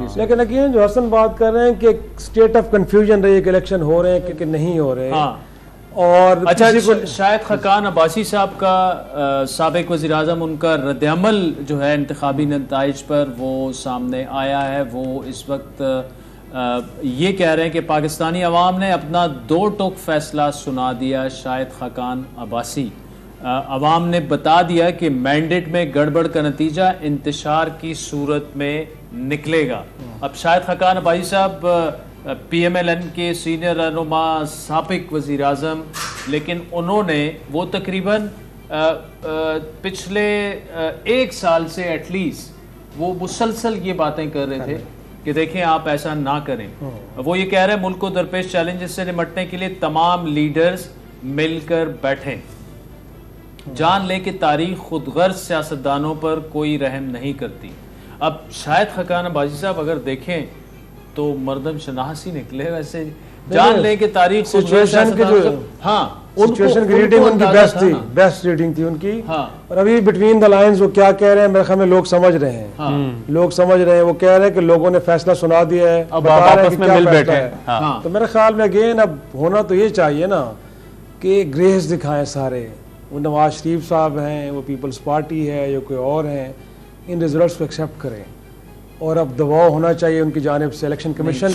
Party से। लेकिन again जो हसन बात कर रहे हैं कि स्टेट ऑफ कंफ्यूजन रही है कि इलेक्शन हो रहे हैं कि नहीं हो रहे हैं। हाँ। और अच्छा, को शायद खकान अब्बासी साहब का साबिक वज़ीर आज़म उनका रद्दअमल जो है इंतखाबी नताइज पर वो सामने आया है। वो इस वक्त ये कह रहे हैं कि पाकिस्तानी अवाम ने अपना दो टुक फैसला सुना दिया। शायद खकान अब्बासी अवाम ने बता दिया कि मैंडेट में गड़बड़ का नतीजा इंतशार की सूरत में निकलेगा। अब शायद खकान अब्बासी साहब PMLN के सीनियर रहनुमा साबिक वज़ीर आज़म, लेकिन उन्होंने वो तकरीबन पिछले 1 साल से एटलीस्ट वो मुसलसल ये बातें कर रहे थे कि देखें आप ऐसा ना करें। वो ये कह रहे हैं मुल्क को दरपेश चैलेंजेस से निपटने के लिए तमाम लीडर्स मिलकर बैठें, जान लें कि तारीख खुदगर्ज सियासतदानों पर कोई रहम नहीं करती। अब शायद खकान अब्बासी साहब अगर देखें तो मर्दम शनासी निकले। वैसे जान लें कि तारीख सिचुएशन की जो सिचुएशन की रीडिंग उनकी बेस्ट रीडिंग थी उनकी। और अभी बिटवीन द लाइंस वो क्या कह रहे हैं मेरे ख्याल में लोग समझ रहे हैं। लोग समझ रहे हैं, वो कह रहे हैं कि लोगों ने फैसला सुना दिया है, अब आपस में मिल बैठे हैं। तो मेरे ख्याल में अगेन अब होना तो ये चाहिए ना कि ग्रेस दिखाएं सारे। वो नवाज शरीफ साहब हैं, वो पीपल्स पार्टी है, या कोई और हैं, इन रिजल्ट्स को एक्सेप्ट करें। और अब दबाव होना चाहिए उनकी जानिब से इलेक्शन कमीशन